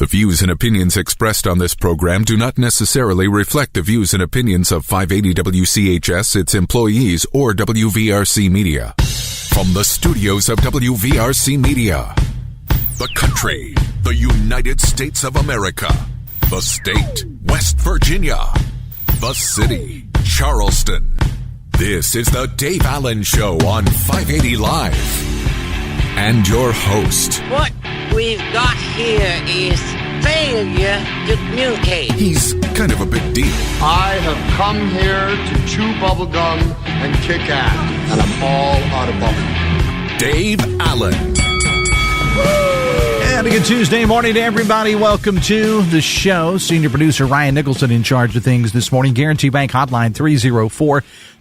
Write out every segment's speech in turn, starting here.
views and opinions expressed on this program do not necessarily reflect the views and opinions of 580 WCHS, its employees, or WVRC Media. From the studios of WVRC Media, the country, the United States of America, the state, West Virginia, the city, Charleston. This is the Dave Allen Show on 580 Live. And your host. What we've got here is failure to communicate. He's kind of a big deal. I have come here to chew bubblegum and kick ass, and I'm all out of bubblegum. Dave Allen. And a good Tuesday morning to everybody. Welcome to the show. Senior producer Ryan Nicholson in charge of things this morning. Guarantee Bank Hotline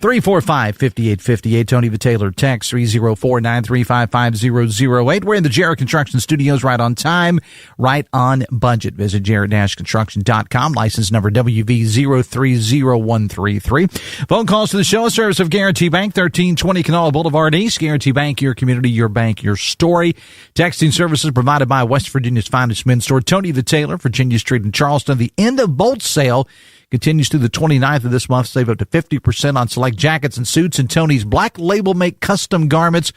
304-345-5858. Tony the Taylor text 304-935-5008. We're in the Jarrett Construction Studios, right on time, right on budget. Visit jarrett-construction.com. License number WV030133. Phone calls to the show. Service of Guarantee Bank, 1320 Canal Boulevard East. Guarantee Bank, your community, your bank, your story. Texting services provided by West Virginia's finest men's store, Tony the Taylor, Virginia Street in Charleston. The end of bolt sale continues through the 29th of this month. Save up to 50% on select jackets and suits and Tony's Black Label make custom garments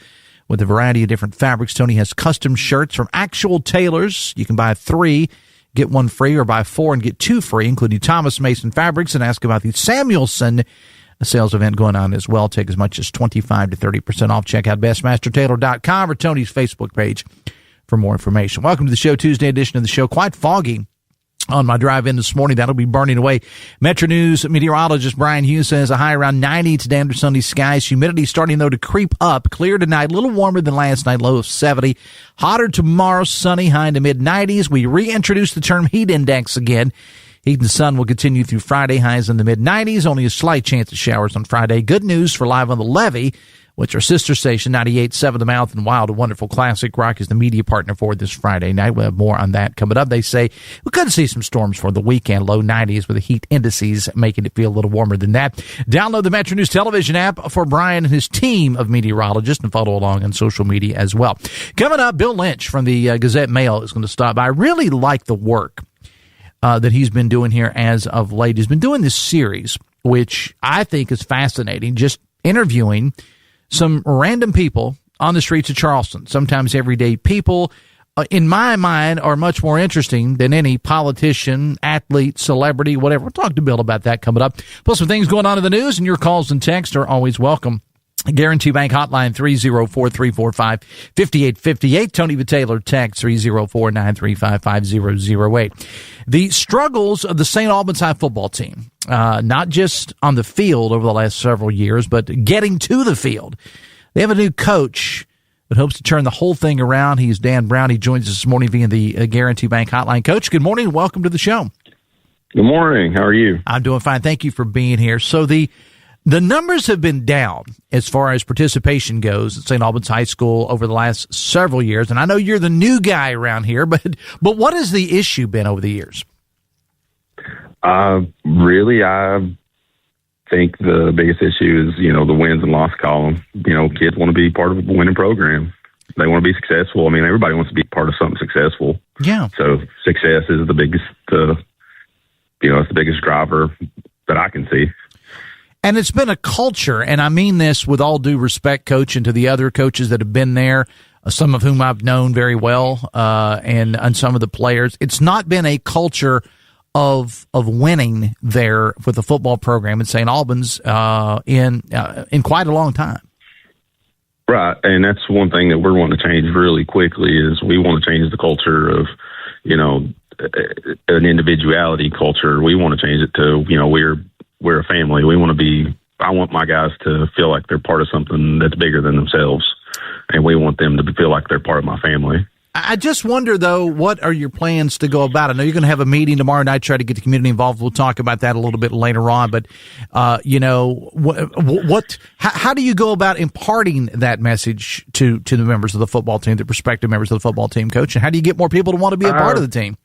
with a variety of different fabrics. Tony has custom shirts from actual tailors. You can buy 3, get 1 free, or buy 4 and get 2 free, including Thomas Mason fabrics. And ask about the Samuelson sales event going on as well. Take as much as 25 to 30% off. Check out bestmastertailor.com or Tony's Facebook page for more information. Welcome to the show, Tuesday edition of the show. Quite foggy on my drive in this morning. That'll be burning away. Metro News meteorologist Brian Hughes says a high around 90 today under sunny skies. Humidity starting, though, to creep up. Clear tonight, a little warmer than last night, low of 70. Hotter tomorrow, sunny, high in the mid-90s. We reintroduce the term heat index again. Heat and sun will continue through Friday, highs in the mid-90s. Only a slight chance of showers on Friday. Good news for Live on the Levee, which our sister station, 98.7 The Mouth and Wild, a wonderful classic rock, is the media partner for this Friday night. We'll have more on that coming up. They say we could see some storms for the weekend, low 90s with the heat indices making it feel a little warmer than that. Download the Metro News television app for Brian and his team of meteorologists and follow along on social media as well. Coming up, Bill Lynch from the Gazette-Mail is going to stop by. I really like the work that he's been doing here as of late. He's been doing this series, which I think is fascinating, just interviewing some random people on the streets of Charleston, sometimes everyday people, in my mind, are much more interesting than any politician, athlete, celebrity, whatever. We'll talk to Bill about that coming up. Plus some things going on in the news, and your calls and texts are always welcome. Guarantee Bank Hotline 304-345-5858. Tony the Taylor text 304-935-5008. The struggles of the St. Albans High football team, not just on the field over the last several years, but getting to the field. They have a new coach that hopes to turn the whole thing around. He's Dan Brown. He joins us this morning via the Guarantee Bank Hotline. Coach, good morning and welcome to the show. Good morning. How are you? I'm doing fine. Thank you for being here. So the numbers have been down as far as participation goes at St. Albans High School over the last several years. And I know you're the new guy around here, but what has the issue been over the years? Really, I think the biggest issue is, the wins and loss column. Kids want to be part of a winning program. They want to be successful. I mean, everybody wants to be part of something successful. Yeah. So success is the biggest, it's the biggest driver that I can see. And it's been a culture, and I mean this with all due respect, Coach, and to the other coaches that have been there, some of whom I've known very well, and some of the players. It's not been a culture of winning there for the football program in St. Albans in quite a long time. Right, and that's one thing that we're wanting to change really quickly is we want to change the culture of, an individuality culture. We want to change it to, we're a family. I want my guys to feel like they're part of something that's bigger than themselves, and we want them to feel like they're part of my family. I just wonder, though, what are your plans to go about? I know you're going to have a meeting tomorrow night, try to get the community involved. We'll talk about that a little bit later on. But, how do you go about imparting that message to the members of the football team, the prospective members of the football team, Coach? And how do you get more people to want to be a part of the team?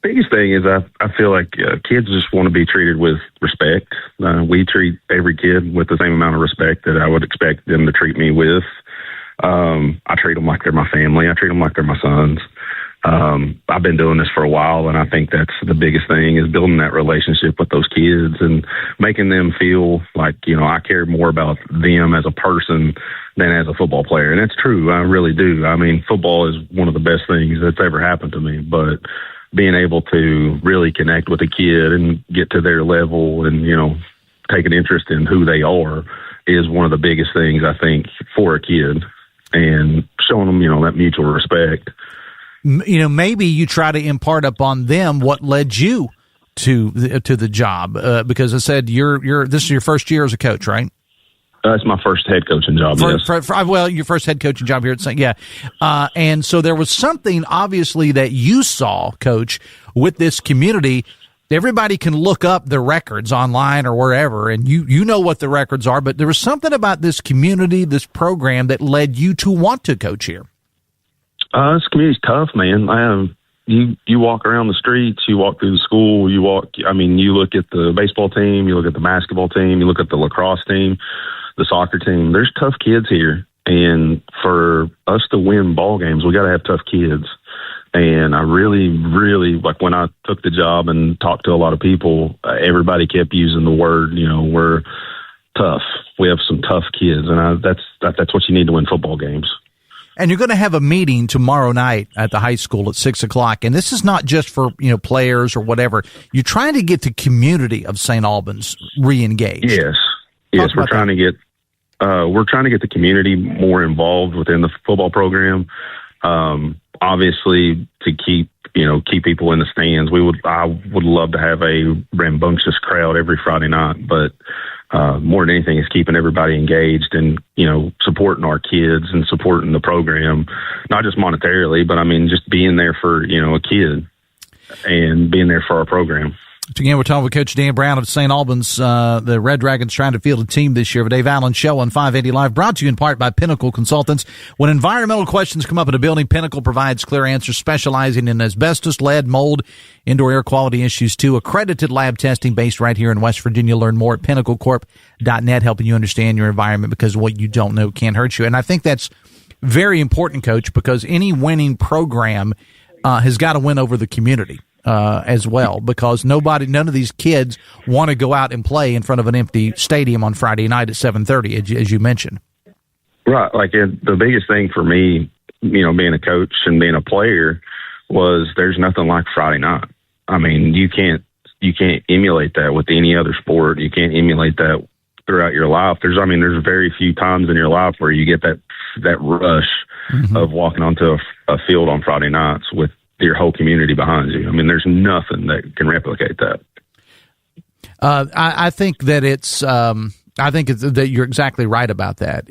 Biggest thing is I feel like kids just want to be treated with respect. We treat every kid with the same amount of respect that I would expect them to treat me with. I treat them like they're my family. I treat them like they're my sons. I've been doing this for a while, and I think that's the biggest thing is building that relationship with those kids and making them feel like, I care more about them as a person than as a football player. And it's true. I really do. I mean, football is one of the best things that's ever happened to me, but being able to really connect with a kid and get to their level and, take an interest in who they are is one of the biggest things, I think, for a kid, and showing them, that mutual respect. Maybe you try to impart upon them what led you to the job, because I said this is your first year as a coach, right? It's my first head coaching job. Yes. Your first head coaching job here at St. Yeah. And so there was something obviously that you saw, Coach, with this community. Everybody can look up the records online or wherever, and you know what the records are, but there was something about this community, this program, that led you to want to coach here. This community's tough, man. You walk around the streets, you walk through the school, you look at the baseball team, you look at the basketball team, you look at the lacrosse team, the soccer team. There's tough kids here, and for us to win ball games, we got to have tough kids. And I really, really, like when I took the job and talked to a lot of people, everybody kept using the word, we're tough. We have some tough kids, and that's what you need to win football games. And you're going to have a meeting tomorrow night at the high school at 6:00. And this is not just for, players or whatever. You're trying to get the community of St. Albans re-engaged. Yes. We're trying to get the community more involved within the football program. Obviously to keep people in the stands. I would love to have a rambunctious crowd every Friday night, but more than anything is keeping everybody engaged and, supporting our kids and supporting the program, not just monetarily, but just being there for, a kid and being there for our program. Again, we're talking with Coach Dan Brown of St. Albans. The Red Dragons trying to field a team this year. The Dave Allen Show on 580 Live, brought to you in part by Pinnacle Consultants. When environmental questions come up in a building, Pinnacle provides clear answers, specializing in asbestos, lead, mold, indoor air quality issues too. Accredited lab testing based right here in West Virginia. Learn more at pinnaclecorp.net, helping you understand your environment, because what you don't know can't hurt you. And I think that's very important, Coach, because any winning program has got to win over the community. As well, because none of these kids want to go out and play in front of an empty stadium on Friday night at 7:30, as you mentioned. Right. Like the biggest thing for me, being a coach and being a player, was there's nothing like Friday night. You can't emulate that with any other sport. You can't emulate that throughout your life. There's very few times in your life where you get that rush of walking onto a field on Friday nights with your whole community behind you. There's nothing that can replicate that. I think that that you're exactly right about that.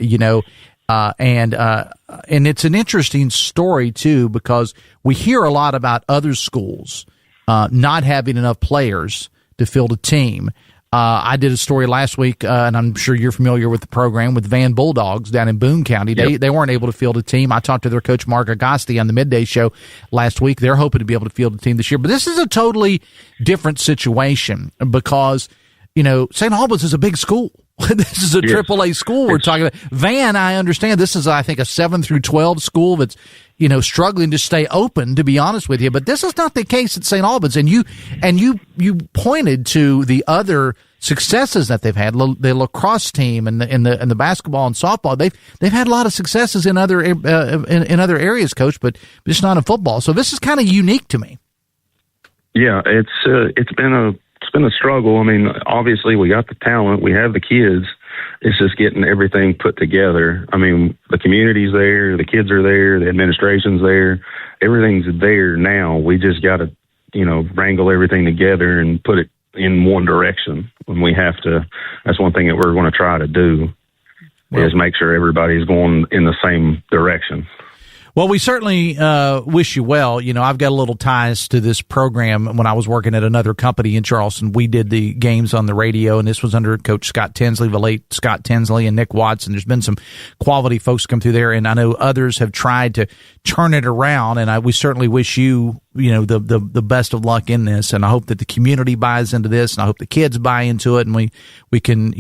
And it's an interesting story too, because we hear a lot about other schools not having enough players to field a team. I did a story last week, and I'm sure you're familiar with the program, with Van Bulldogs down in Boone County. Yep. They weren't able to field a team. I talked to their coach, Mark Agosti, on the midday show last week. They're hoping to be able to field a team this year. But this is a totally different situation, because, St. Albans is a big school. This is a AAA school we're talking about. Van, I understand, this is, I think, a 7 through 12 school that's, struggling to stay open, to be honest with you. But this is not the case at St. Albans. And you pointed to the other successes that they've had, the lacrosse team and the basketball and softball. They've had a lot of successes in other in other areas, Coach, but just not in football. So this is kind of unique to me. Yeah, it's been a struggle. Obviously we got the talent, we have the kids. It's just getting everything put together. The community's there, the kids are there, the administration's there, everything's there now. We just got to, wrangle everything together and put it in one direction when we have to. That's one thing that we're going to try to do, is make sure everybody's going in the same direction. Well, we certainly wish you well. I've got a little ties to this program. When I was working at another company in Charleston, we did the games on the radio, and this was under Coach Scott Tinsley, the late Scott Tinsley, and Nick Watson. There's been some quality folks come through there, and I know others have tried to turn it around, and we certainly wish you, the best of luck in this, and I hope that the community buys into this, and I hope the kids buy into it, and we can,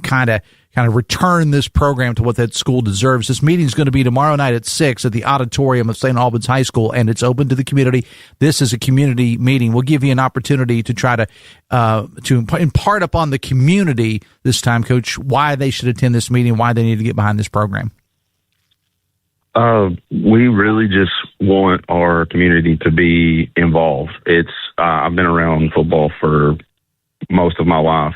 kind of kind of return this program to what that school deserves. This meeting is going to be tomorrow night at 6 at the auditorium of St. Albans High School, and it's open to the community. This is a community meeting. We'll give you an opportunity to try to impart upon the community this time, Coach, why they should attend this meeting, why they need to get behind this program. We really just want our community to be involved. I've been around football for most of my life,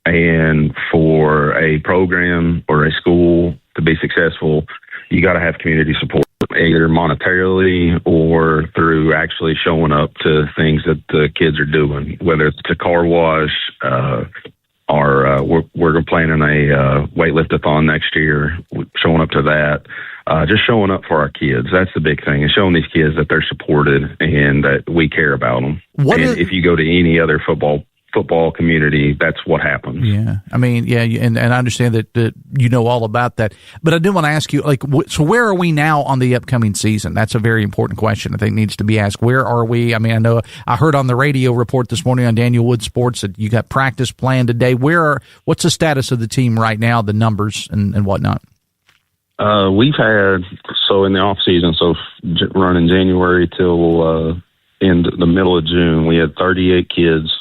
and for a program or a school to be successful, you got to have community support, either monetarily or through actually showing up to things that the kids are doing, whether it's a car wash, we're planning a weightliftathon next year, showing up to that. Just showing up for our kids. That's the big thing, and showing these kids that they're supported and that we care about them. If you go to any other football community, that's what happens. Yeah. I mean, yeah, and I understand that you know all about that. But I do want to ask you, so where are we now on the upcoming season? That's a very important question I think needs to be asked. Where are we? I mean, I know I heard on the radio report this morning on Daniel Wood Sports that you got practice planned today. What's the status of the team right now, the numbers and whatnot? We've had, in the off season, running January till in the middle of June, we had 38 kids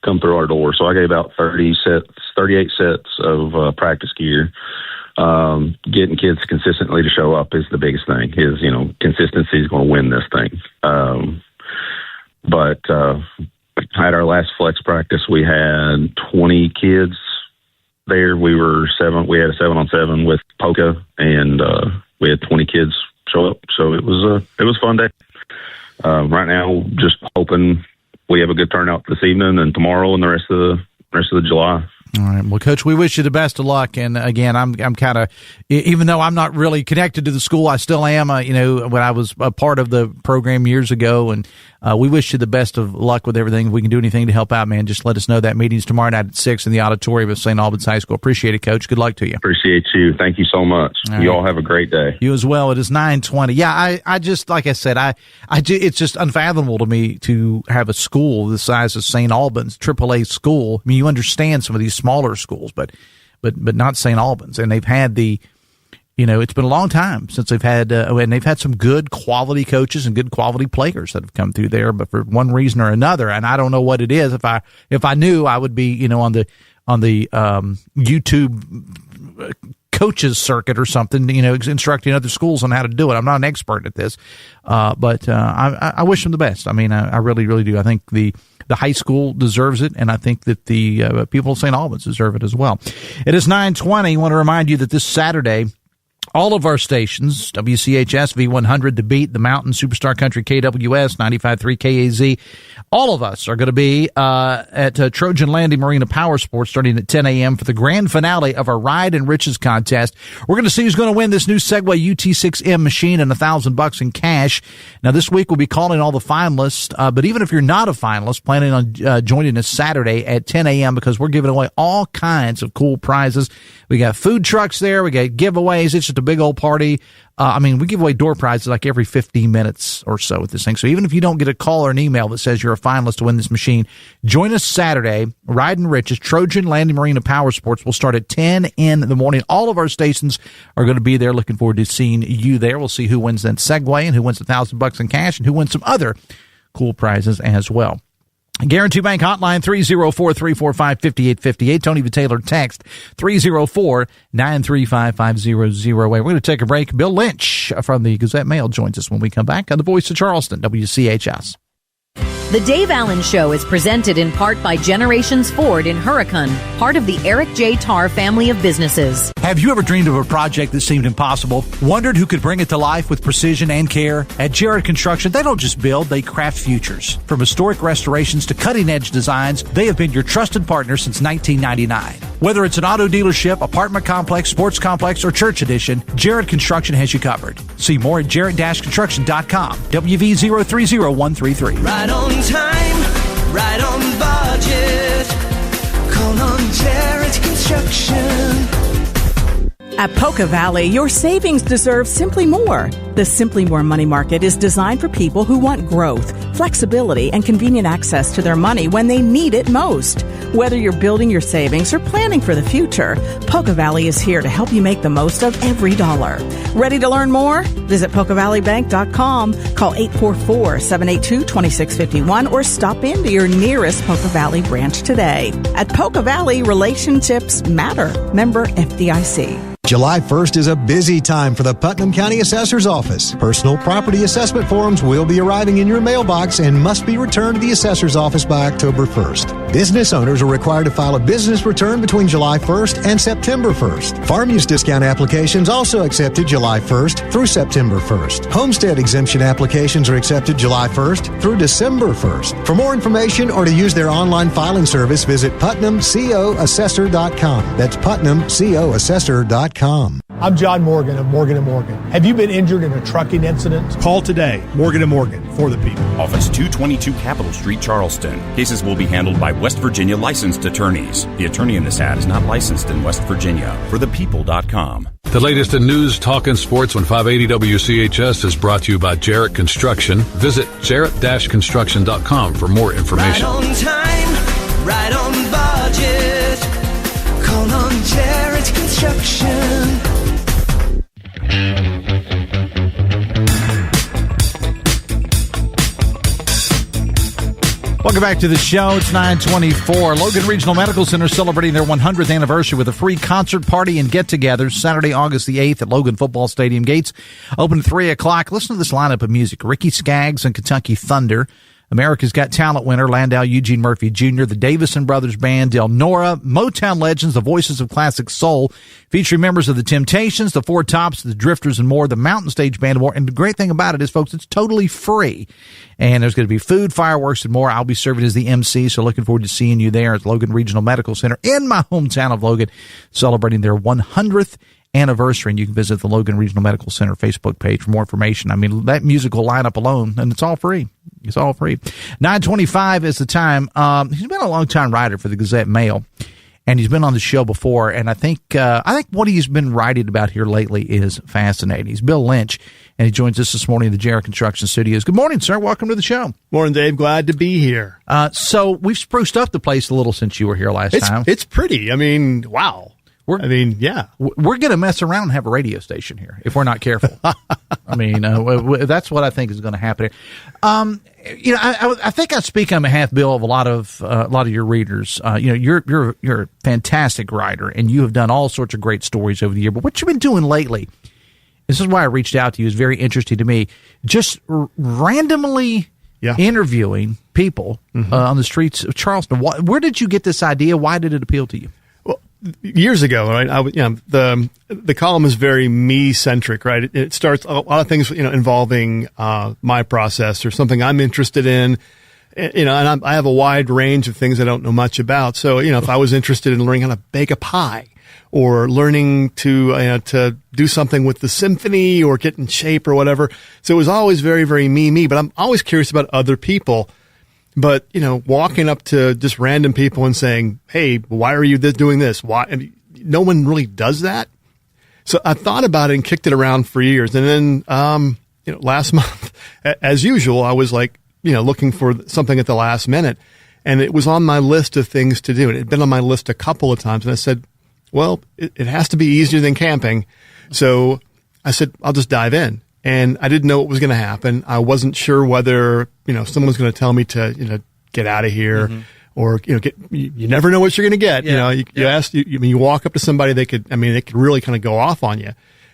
come through our door. So I gave out 38 sets of practice gear. Getting kids consistently to show up is the biggest thing. Consistency is going to win this thing. But at our last flex practice, we had 20 kids there. We had a 7-on-7 with Polka, and we had 20 kids show up. So it was a fun day. Right now, just hoping we have a good turnout this evening and tomorrow and the rest of July. All right. Well, Coach, we wish you the best of luck. And again, I'm kind of, even though I'm not really connected to the school, I still am, when I was a part of the program years ago. And we wish you the best of luck with everything. If we can do anything to help out, man, just let us know. That meeting's tomorrow night at 6 in the auditorium of St. Albans High School. Appreciate it, Coach. Good luck to you. Appreciate you. Thank you so much. You all have a great day. You as well. It is 9:20. Yeah, I just, like I said, it's just unfathomable to me to have a school the size of St. Albans, AAA school. I mean, you understand some of these smaller schools, but not St. Albans. And they've had it's been a long time since they've had, and they've had some good quality coaches and good quality players that have come through there, but for one reason or another, and I don't know what it is. If I knew, I would be, on the YouTube coaches circuit or something, instructing other schools on how to do it. I'm not an expert at this, but I wish them the best. I mean, I really, really do. I think the high school deserves it, and I think that the people of St. Albans deserve it as well. It is 9:20. I want to remind you that this Saturday, all of our stations, WCHS, V100, The Beat, The Mountain, Superstar Country, KWS, 95.3 KAZ, all of us are going to be at Trojan Landing Marina Power Sports starting at 10 a.m. for the grand finale of our Ride and Riches contest. We're going to see who's going to win this new Segway UT6M machine and $1,000 in cash. Now, this week we'll be calling all the finalists, but even if you're not a finalist, planning on joining us Saturday at 10 a.m. because we're giving away all kinds of cool prizes. We got food trucks there. We got giveaways. It's just a big old party. We give away door prizes like every 15 minutes or so with this thing. So even if you don't get a call or an email that says you're a finalist to win this machine, join us Saturday, Riding Riches, Trojan Landing Marina Power Sports. We'll start at 10 in the morning. All of our stations are going to be there. Looking forward to seeing you there. We'll see who wins that Segway and who wins $1,000 in cash and who wins some other cool prizes as well. Guarantee Bank hotline 304-345-5858. Tony the Taylor text 304-935-5008. We're going to take a break. Bill Lynch from the Gazette-Mail joins us when we come back on the Voice of Charleston, WCHS. The Dave Allen Show is presented in part by Generations Ford in Hurricane, part of the Eric J. Tarr family of businesses. Have you ever dreamed of a project that seemed impossible? Wondered who could bring it to life with precision and care? At Jared Construction, they don't just build, they craft futures. From historic restorations to cutting-edge designs, they have been your trusted partner since 1999. Whether it's an auto dealership, apartment complex, sports complex, or church addition, Jared Construction has you covered. See more at jared-construction.com. WV030133. Right on time, right on budget. Call on Jared Construction. At Polka Valley, your savings deserve Simply More. The Simply More Money Market is designed for people who want growth, flexibility, and convenient access to their money when they need it most. Whether you're building your savings or planning for the future, Polka Valley is here to help you make the most of every dollar. Ready to learn more? Visit PolkaValleyBank.com, call 844-782-2651, or stop into your nearest Polka Valley branch today. At Polka Valley, relationships matter. Member FDIC. July 1st is a busy time for the Putnam County Assessor's Office. Personal property assessment forms will be arriving in your mailbox and must be returned to the Assessor's Office by October 1st. Business owners are required to file a business return between July 1st and September 1st. Farm use discount applications also accepted July 1st through September 1st. Homestead exemption applications are accepted July 1st through December 1st. For more information or to use their online filing service, visit PutnamCOAssessor.com. That's PutnamCOAssessor.com. I'm John Morgan of Morgan & Morgan. Have you been injured in a trucking incident? Call today, Morgan & Morgan, for the people. Office 222 Capitol Street, Charleston. Cases will be handled by West Virginia licensed attorneys. The attorney in this ad is not licensed in West Virginia. ForThePeople.com. The latest in news, talk, and sports on 580 WCHS is brought to you by Jarrett Construction. Visit jarrett-construction.com for more information. Right on time, right on budget. Call on Jarrett Construction. Welcome back to the show. It's 9:24. Logan Regional Medical Center celebrating their 100th anniversary with a free concert party and get-together Saturday, August the 8th at Logan Football Stadium. Gates open at 3 o'clock. Listen to this lineup of music. Ricky Skaggs and Kentucky Thunder. America's Got Talent winner Landau Eugene Murphy Jr., the Davison Brothers Band, Del Nora, Motown legends, the Voices of Classic Soul, featuring members of the Temptations, the Four Tops, the Drifters, and more, the Mountain Stage Band, and more. And the great thing about it is, folks, it's totally free. And there's going to be food, fireworks, and more. I'll be serving as the MC, so looking forward to seeing you there at Logan Regional Medical Center in my hometown of Logan, celebrating their 100th anniversary. And you can visit the Logan Regional Medical Center Facebook page for more information. I mean, that musical lineup alone, and it's all free. It's all free. 9:25 is the time. He's been a long-time writer for the Gazette Mail, and he's been on the show before. And I think what he's been writing about here lately is fascinating. He's Bill Lynch, and he joins us this morning in the Jarrett Construction Studios. Good morning, sir. Welcome to the show. Morning, Dave. Glad to be here. So we've spruced up the place a little since you were here last time. It's pretty. I mean, wow. Yeah. We're going to mess around and have a radio station here if we're not careful. I mean, that's what I think is going to happen here. I think I speak on behalf, Bill, of a lot of your readers. You're a fantastic writer, and you have done all sorts of great stories over the year. But what you've been doing lately, this is why I reached out to you, is very interesting to me. Just randomly interviewing people on the streets of Charleston. Where did you get this idea? Why did it appeal to you? Years ago, right? The column is very me-centric, right? It starts a lot of things, involving my process or something I'm interested in, and I have a wide range of things I don't know much about. So, if I was interested in learning how to bake a pie, or learning to do something with the symphony, or get in shape, or whatever, so it was always very, very me. But I'm always curious about other people. But, walking up to just random people and saying, hey, why are you doing this? Why? I mean, no one really does that. So I thought about it and kicked it around for years. And then, last month, as usual, I was looking for something at the last minute. And it was on my list of things to do. It had been on my list a couple of times. And I said, well, it has to be easier than camping. So I said, I'll just dive in. And I didn't know what was going to happen. I wasn't sure whether, someone's going to tell me to, get out of here, or, you never know what you're going to get. Yeah. You walk up to somebody, they could really kind of go off on you.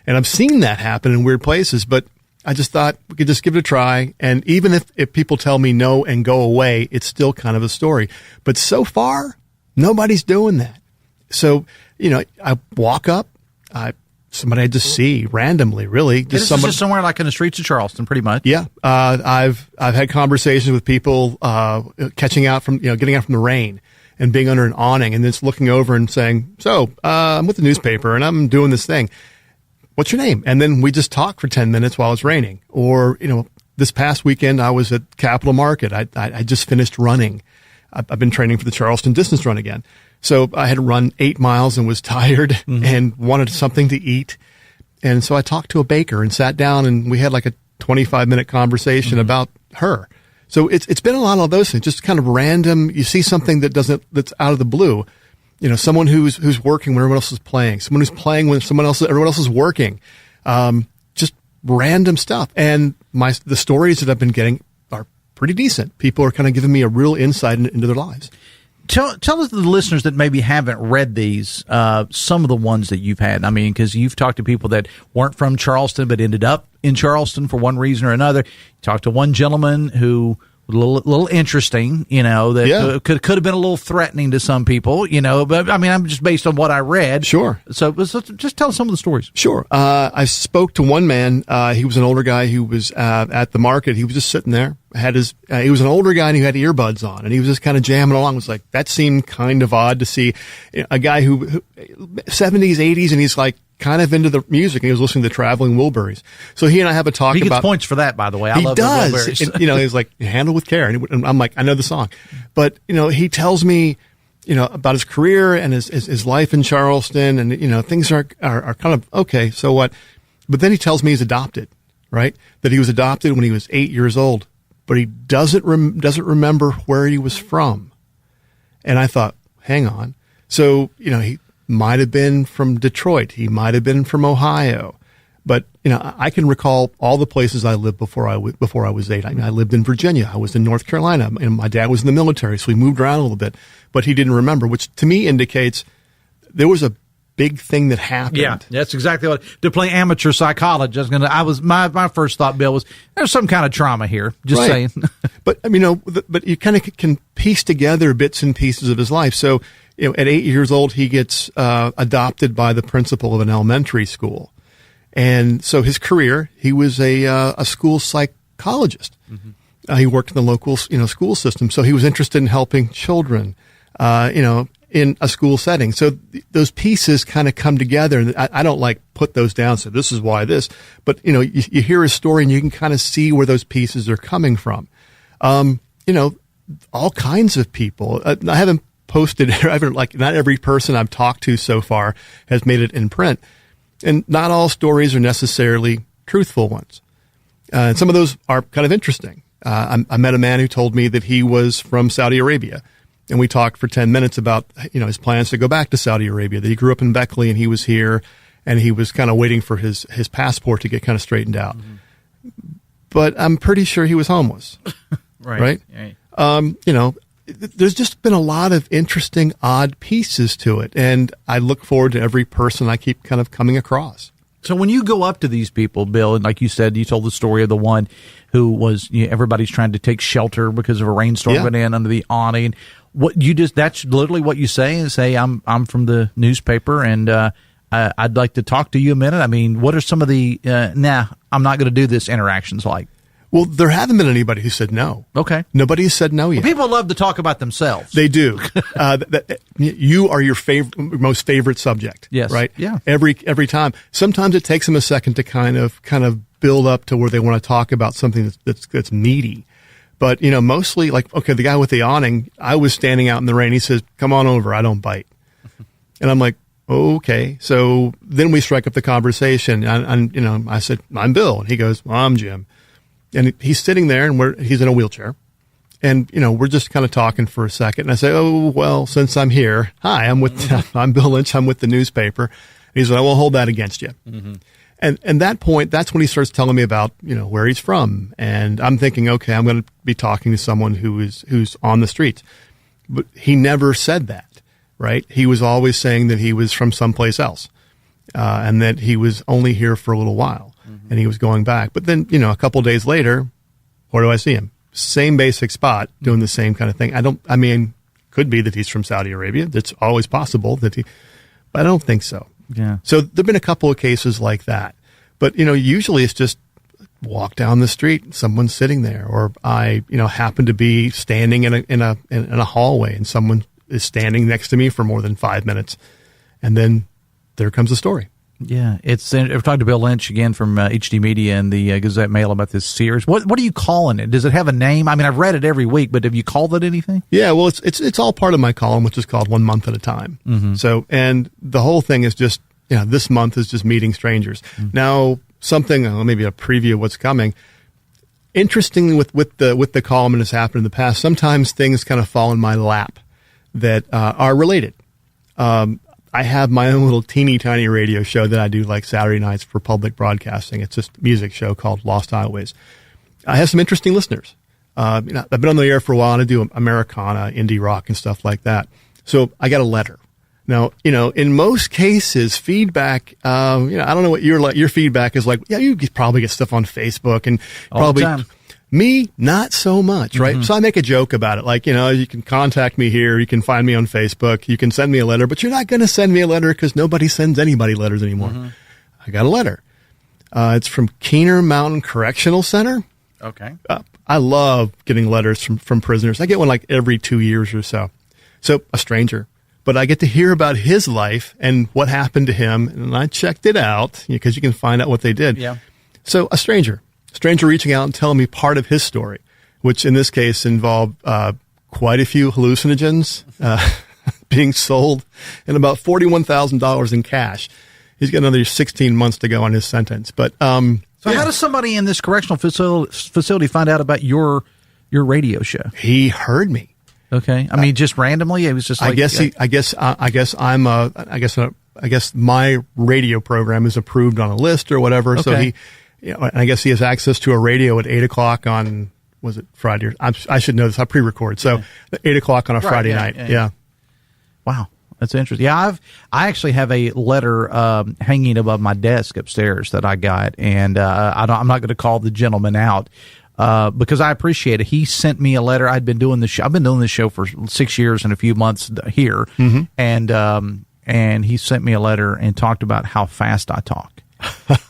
And I've seen that happen in weird places, but I just thought we could just give it a try. And even if people tell me no and go away, it's still kind of a story. But so far, nobody's doing that. So, I walk up, somebody I just see randomly, really. Just somewhere like in the streets of Charleston, pretty much. Yeah. I've had conversations with people, getting out from the rain and being under an awning and just looking over and saying, so, I'm with the newspaper and I'm doing this thing. What's your name? And then we just talk for 10 minutes while it's raining. Or, this past weekend I was at Capitol Market. I just finished running. I've been training for the Charleston distance run again. So I had run 8 miles and was tired and wanted something to eat. And so I talked to a baker and sat down, and we had like a 25-minute conversation about her. So it's been a lot of those things, just kind of random. You see something that's out of the blue. You know, someone who's working when everyone else is playing, someone who's playing when everyone else is working. Just random stuff. And the stories that I've been getting are pretty decent. People are kind of giving me a real insight into their lives. Tell us, the listeners that maybe haven't read these, some of the ones that you've had. I mean, because you've talked to people that weren't from Charleston but ended up in Charleston for one reason or another. You talked to one gentleman who was a little interesting, you know, that could have been a little threatening to some people, you know. But I mean, I'm just based on what I read. Sure. So just tell us some of the stories. Sure. I spoke to one man. He was an older guy who was at the market. He was just sitting there. He was an older guy, and he had earbuds on, and he was just kind of jamming along. It was like, that seemed kind of odd to see a guy who 70s, 80s, and he's like kind of into the music, and he was listening to Traveling Wilburys. So he and I have a talk about. He gets points for that, by the way. I love the Wilburys. And, you know, he was like, handle with care. And I'm like, I know the song. But, you know, he tells me, you know, about his career and his life in Charleston, and, you know, things are kind of, okay, so what? But then he tells me he's adopted, right? That he was adopted when he was 8 years old, but he doesn't remember where he was from. And I thought, hang on. So, you know, he might have been from Detroit. He might have been from Ohio. But, you know, I can recall all the places I lived before I was 8. I mean, I lived in Virginia. I was in North Carolina, and my dad was in the military, so we moved around a little bit. But he didn't remember, which to me indicates there was a big thing that happened. Yeah, that's exactly what. To play amateur psychologist, my first thought, Bill, was there's some kind of trauma here. Just saying. But I mean, you know, but you kind of can piece together bits and pieces of his life. So, you know, at 8 years old, he gets adopted by the principal of an elementary school, and so his career, he was a school psychologist. He worked in the local, you know, school system, so he was interested in helping children, you know, in a school setting. So those pieces kind of come together, and I don't like put those down. So this is why this, but you know, you hear his story and you can kind of see where those pieces are coming from. You know, all kinds of people. I haven't posted, not every person I've talked to so far has made it in print, and not all stories are necessarily truthful ones. And some of those are kind of interesting. I met a man who told me that he was from Saudi Arabia. And we talked for 10 minutes about, you know, his plans to go back to Saudi Arabia, that he grew up in Beckley and he was here and he was kind of waiting for his passport to get kind of straightened out. But I'm pretty sure he was homeless. Right? You know, there's just been a lot of interesting, odd pieces to it. And I look forward to every person I keep kind of coming across. So when you go up to these people, Bill, and like you said, you told the story of the one who was, you know, everybody's trying to take shelter because of a rainstorm went in under the awning. That's literally what you say, and say, I'm from the newspaper, and I'd like to talk to you a minute. I mean, what are some of the, I'm not going to do this interactions like? Well, there haven't been anybody who said no. Okay. Nobody has said no yet. Well, people love to talk about themselves. They do. You are your most favorite subject. Yes. Right? Yeah. Every time. Sometimes it takes them a second to kind of build up to where they want to talk about something that's meaty. But, you know, mostly like, okay, the guy with the awning, I was standing out in the rain. He says, come on over. I don't bite. And I'm like, okay. So then we strike up the conversation. And you know, I said, I'm Bill. And he goes, well, I'm Jim. And he's sitting there, and he's in a wheelchair. And, you know, we're just kind of talking for a second. And I say, oh, well, since I'm here, hi, I'm Bill Lynch. I'm with the newspaper. And he said, I won't hold that against you. And that point, that's when he starts telling me about, you know, where he's from. And I'm thinking, okay, I'm going to be talking to someone who's on the streets. But he never said that, right? He was always saying that he was from someplace else, and that he was only here for a little while, and he was going back. But then, you know, a couple of days later, where do I see him? Same basic spot, doing the same kind of thing. Could be that he's from Saudi Arabia. That's always possible but I don't think so. Yeah. So there've been a couple of cases like that, but, you know, usually it's just walk down the street, someone's sitting there, or I, you know, happen to be standing in a hallway and someone is standing next to me for more than 5 minutes, and then there comes the story. Yeah, I've talked to Bill Lynch again from HD Media and the Gazette Mail about this series. What are you calling it? Does it have a name? I mean, I've read it every week, but have you called it anything? Yeah, well, it's all part of my column, which is called 1 Month at a Time. Mm-hmm. So, and the whole thing is just, this month is just meeting strangers. Mm-hmm. Now, maybe a preview of what's coming. Interestingly, with the column, and has happened in the past, sometimes things kind of fall in my lap that are related. I have my own little teeny tiny radio show that I do like Saturday nights for public broadcasting. It's just a music show called Lost Highways. I have some interesting listeners. I've been on the air for a while, and I do Americana, indie rock, and stuff like that. So I got a letter. Now, in most cases, feedback, I don't know what your feedback is like. Yeah, you probably get stuff on Facebook and all the time. Me, not so much, right? Mm-hmm. So I make a joke about it. Like, you can contact me here. You can find me on Facebook. You can send me a letter, but you're not going to send me a letter because nobody sends anybody letters anymore. Mm-hmm. I got a letter. It's from Keener Mountain Correctional Center. Okay. I love getting letters from prisoners. I get one like every 2 years or so. So a stranger. But I get to hear about his life and what happened to him. And I checked it out because you can find out what they did. Yeah. So a stranger reaching out and telling me part of his story, which in this case involved quite a few hallucinogens being sold and about $41,000 in cash. He's got another 16 months to go on his sentence. But so how does somebody in this correctional facility find out about your radio show? He heard me. Okay, I mean, just randomly. It was just like I guess my radio program is approved on a list or whatever. Okay. So he. I guess he has access to a radio at 8:00 on, was it Friday? I should know this. I pre-record. So 8:00 on a Friday night. Yeah. Wow. That's interesting. Yeah. I actually have a letter, hanging above my desk upstairs that I got. And, I'm not going to call the gentleman out, because I appreciate it. He sent me a letter. I've been doing this show for 6 years and a few months here. Mm-hmm. And he sent me a letter and talked about how fast I talk.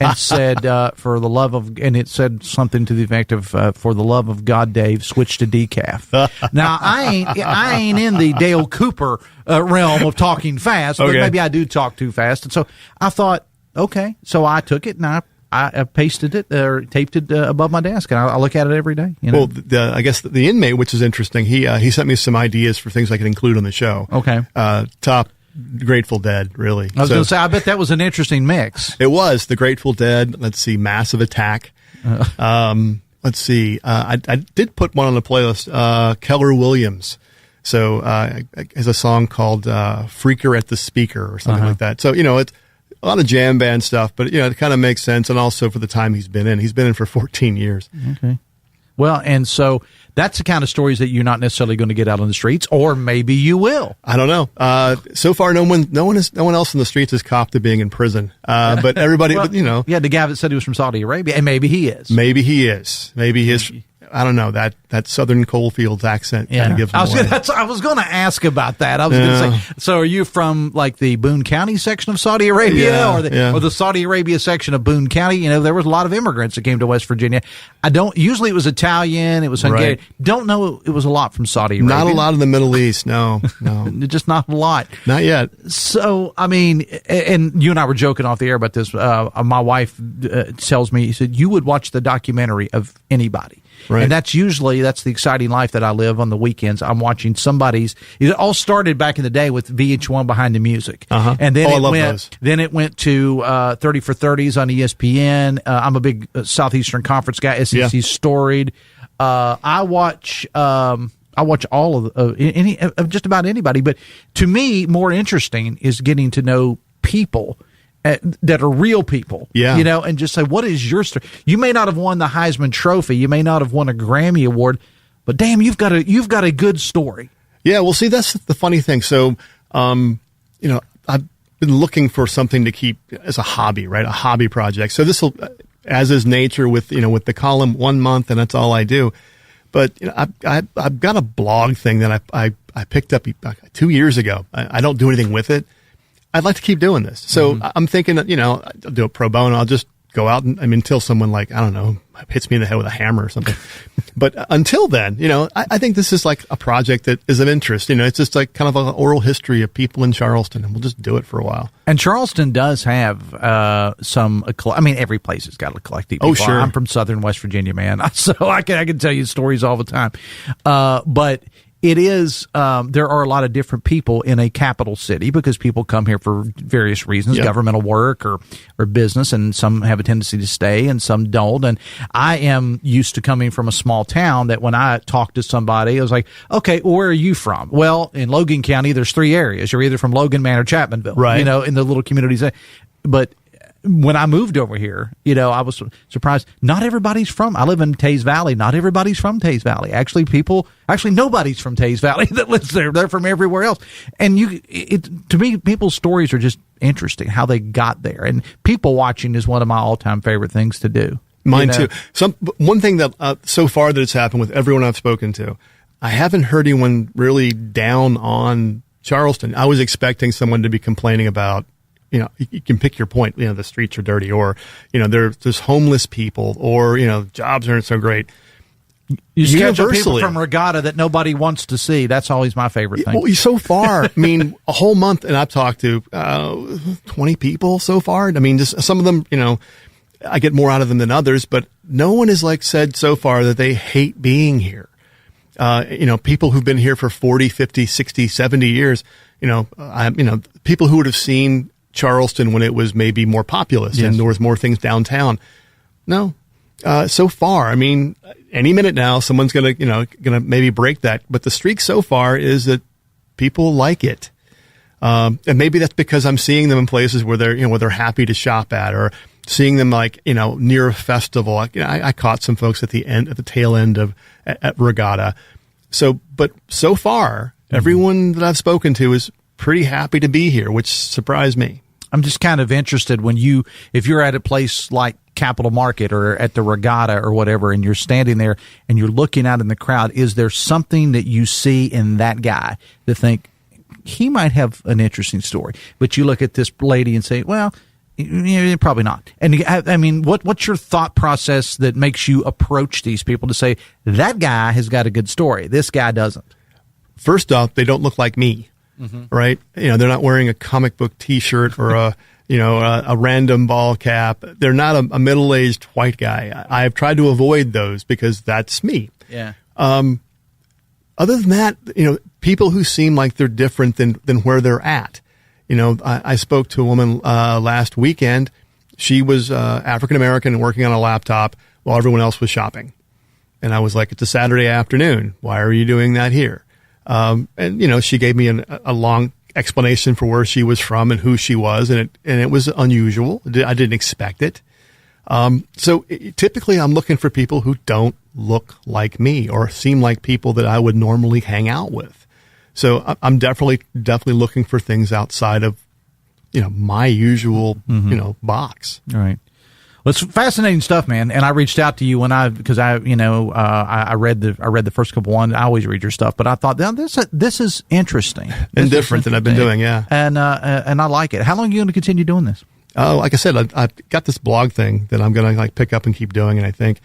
And said, and it said something to the effect of, for the love of God, Dave, switch to decaf. Now, I ain't in the Dale Cooper realm of talking fast, but maybe I do talk too fast. And so I thought, okay, so I took it and I pasted it or taped it above my desk, and I look at it every day. Well, I guess the inmate, which is interesting, he sent me some ideas for things I could include on the show. Okay. Top Grateful Dead, really. I was going to say, I bet that was an interesting mix. It was. The Grateful Dead. Let's see, Massive Attack. Let's see. I did put one on the playlist, Keller Williams. So has a song called Freaker at the Speaker or something like that. So, it's a lot of jam band stuff, but, it kind of makes sense. And also for the time he's been in. He's been in for 14 years. Okay. Well, and so that's the kind of stories that you're not necessarily going to get out on the streets, or maybe you will. I don't know. So far, no one else in the streets has copped to being in prison. But everybody, yeah, the guy that said he was from Saudi Arabia, and maybe he is. Maybe he is. I don't know, that Southern Coalfields accent kind of gives him away. I was going to ask about that. I was going to say, so are you from like the Boone County section of Saudi Arabia or the Saudi Arabia section of Boone County? There was a lot of immigrants that came to West Virginia. Usually it was Italian, it was Hungarian. Right. Don't know it was a lot from Saudi Arabia. Not a lot in the Middle East, no. Just not a lot. Not yet. So, I mean, and you and I were joking off the air about this. My wife tells me, he said, you would watch the documentary of anybody. Right. And that's the exciting life that I live on the weekends. I'm watching it all started back in the day with VH1 Behind the Music. And then it went to 30 for 30s on ESPN. I'm a big Southeastern Conference guy, SEC Storied. I watch all of just about anybody, but to me more interesting is getting to know people that are real people, and just say, what is your story? You may not have won the Heisman Trophy, you may not have won a Grammy Award, but damn, you've got a good story. Yeah, well, see, that's the funny thing. So, I've been looking for something to keep as a hobby, right? A hobby project. So this will, as is nature with the column 1 month, and that's all I do. But I've got a blog thing that I picked up 2 years ago. I don't do anything with it. I'd like to keep doing this. So I'm thinking that, I'll do it pro bono. I'll just go out and, until someone like, I don't know, hits me in the head with a hammer or something. But until then, I think this is like a project that is of interest. It's just like kind of an oral history of people in Charleston, and we'll just do it for a while. And Charleston does have every place has got a collective people. Oh, sure. I'm from Southern West Virginia, man, so I can tell you stories all the time. But it is, there are a lot of different people in a capital city because people come here for various reasons, governmental work or business, and some have a tendency to stay and some don't. And I am used to coming from a small town that when I talk to somebody, I was like, okay, well, where are you from? Well, in Logan County, there's 3 areas. You're either from Logan, Man, or Chapmanville, right? In the little communities. But when I moved over here, I was surprised. Not everybody's I live in Taze Valley. Not everybody's from Taze Valley. Actually, nobody's from Taze Valley that lives there. They're from everywhere else. And to me, people's stories are just interesting, how they got there. And people watching is one of my all-time favorite things to do. Mine too. One thing that so far that it's happened with everyone I've spoken to, I haven't heard anyone really down on Charleston. I was expecting someone to be complaining about, you can pick your point. The streets are dirty, or there's homeless people, or jobs aren't so great. You schedule people from Regatta that nobody wants to see. That's always my favorite thing. Well, so far, a whole month, and I've talked to 20 people so far. Just some of them, I get more out of them than others, but no one has said so far that they hate being here. People who've been here for 40, 50, 60, 70 years. People who would have seen Charleston when it was maybe more populous and there was more things downtown. No, so far, any minute now, someone's gonna maybe break that. But the streak so far is that people like it, and maybe that's because I'm seeing them in places where they're happy to shop at, or seeing them near a festival. I caught some folks at the tail end at Regatta. But so far, everyone that I've spoken to is pretty happy to be here, which surprised me. I'm just kind of interested if you're at a place like Capitol Market or at the Regatta or whatever, and you're standing there and you're looking out in the crowd, is there something that you see in that guy that think he might have an interesting story? But you look at this lady and say, well, probably not. And what's your thought process that makes you approach these people to say, that guy has got a good story, this guy doesn't? First off, they don't look like me. Mm-hmm. Right? They're not wearing a comic book T-shirt or a random ball cap. They're not a middle-aged white guy. I've tried to avoid those because that's me. Yeah. Other than that, people who seem like they're different than where they're at. I spoke to a woman last weekend. She was African-American and working on a laptop while everyone else was shopping. And I was like, it's a Saturday afternoon. Why are you doing that here? And she gave me a long explanation for where she was from and who she was, and it was unusual. I didn't expect it. Typically I'm looking for people who don't look like me or seem like people that I would normally hang out with. So I'm definitely looking for things outside of, my usual, box. All right. Well, it's fascinating stuff, man. And I reached out to you because I read the first couple ones. I always read your stuff, but I thought this is interesting and different than I've been doing. Yeah. And I like it. How long are you going to continue doing this? Oh, like I said, I've got this blog thing that I'm going to pick up and keep doing. And I think,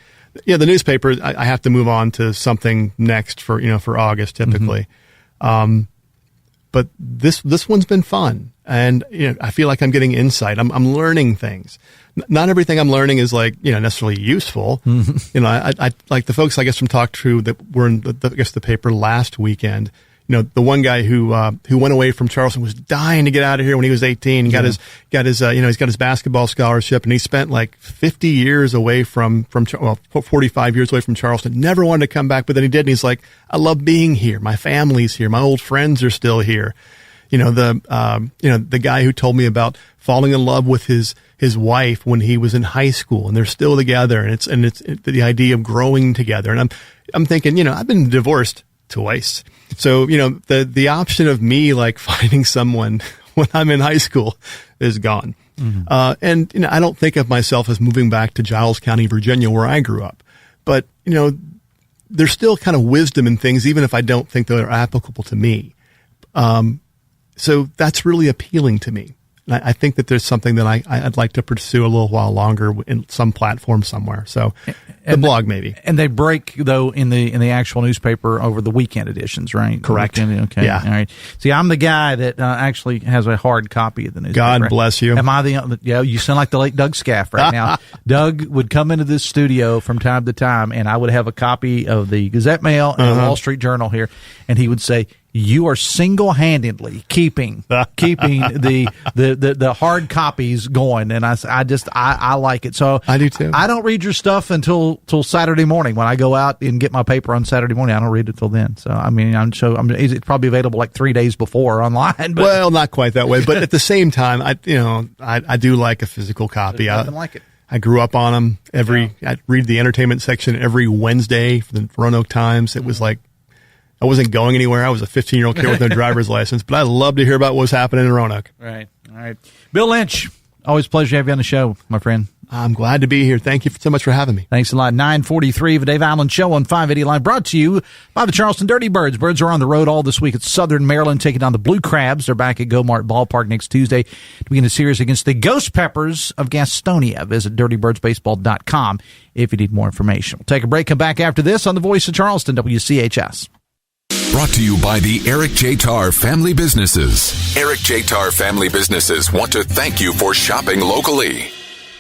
the newspaper, I have to move on to something next for August typically. Mm-hmm. But this one's been fun, and I feel like I'm getting insight. I'm learning things. Not everything I'm learning is necessarily useful. Mm-hmm. I like the folks I guess from Talk True that were in the paper last weekend. The one guy who went away from Charleston was dying to get out of here when he was 18. He got his he's got his basketball scholarship, and he spent 50 years away from 45 years away from Charleston. Never wanted to come back, but then he did, and he's like, I love being here. My family's here. My old friends are still here. The guy who told me about falling in love with his wife when he was in high school, and they're still together, and it's the idea of growing together. And I'm thinking, I've been divorced twice. So, the option of me finding someone when I'm in high school is gone. Mm-hmm. And I don't think of myself as moving back to Giles County, Virginia, where I grew up. But, there's still kind of wisdom in things, even if I don't think they're applicable to me. So that's really appealing to me. I think that there's something that I'd like to pursue a little while longer in some platform somewhere. So the blog maybe. And they break though in the actual newspaper over the weekend editions, right? Correct. Okay. Yeah. All right. See, I'm the guy that actually has a hard copy of the newspaper. God bless you. Am I you sound like the late Doug Scaff right now. Doug would come into this studio from time to time, and I would have a copy of the Gazette Mail and the Wall Street Journal here, and he would say, "You are single-handedly keeping the hard copies going," and I like it. So I do too. I don't read your stuff until Saturday morning when I go out and get my paper on Saturday morning. I don't read it till then. So I mean, it's probably available like 3 days before online. But, well, not quite that way, but at the same time, I do like a physical copy. Nothing like it. I grew up on them. I read the entertainment section every Wednesday for the Roanoke Times. It was like I wasn't going anywhere. I was a 15-year-old kid with no driver's license, but I love to hear about what's happening in Roanoke. Right. All right. Bill Lynch, always a pleasure to have you on the show, my friend. I'm glad to be here. Thank you so much for having me. Thanks a lot. 9:43 of the Dave Allen Show on 580 Live, brought to you by the Charleston Dirty Birds. Birds are on the road all this week at Southern Maryland, taking on the Blue Crabs. They're back at Go-Mart Ballpark next Tuesday to begin a series against the Ghost Peppers of Gastonia. Visit dirtybirdsbaseball.com if you need more information. We'll take a break, come back after this on the Voice of Charleston, WCHS. Brought to you by the Eric J. Tarr Family Businesses. Eric J. Tarr Family Businesses want to thank you for shopping locally.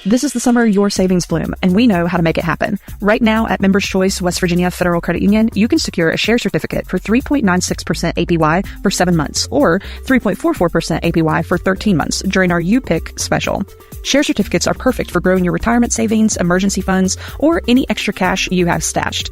This is the summer your savings bloom, and we know how to make it happen. Right now at Members Choice West Virginia Federal Credit Union, you can secure a share certificate for 3.96% APY for 7 months or 3.44% APY for 13 months during our You-Pick special. Share certificates are perfect for growing your retirement savings, emergency funds, or any extra cash you have stashed.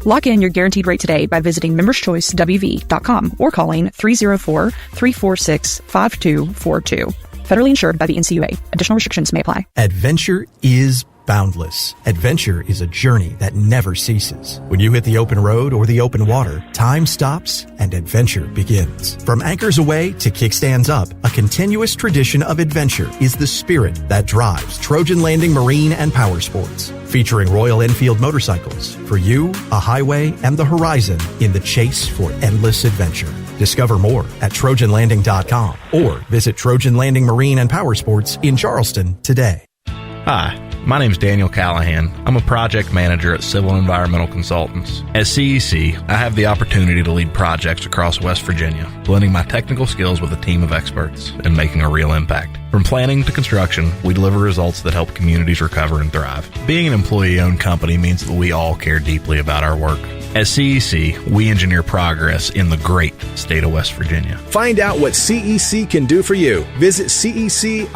Lock in your guaranteed rate today by visiting memberschoicewv.com or calling 304-346-5242. Federally insured by the NCUA. Additional restrictions may apply. Adventure is boundless. Adventure is a journey that never ceases. When you hit the open road or the open water, time stops and adventure begins. From anchors away to kickstands up, a continuous tradition of adventure is the spirit that drives Trojan Landing Marine and Power Sports. Featuring Royal Enfield motorcycles, for you, a highway and the horizon in the chase for endless adventure. Discover more at TrojanLanding.com or visit Trojan Landing Marine and Power Sports in Charleston today. Hi, my name is Daniel Callahan. I'm a project manager at Civil and Environmental Consultants. At CEC, I have the opportunity to lead projects across West Virginia, blending my technical skills with a team of experts and making a real impact. From planning to construction, we deliver results that help communities recover and thrive. Being an employee-owned company means that we all care deeply about our work. At CEC, we engineer progress in the great state of West Virginia. Find out what CEC can do for you. Visit CECinc.com.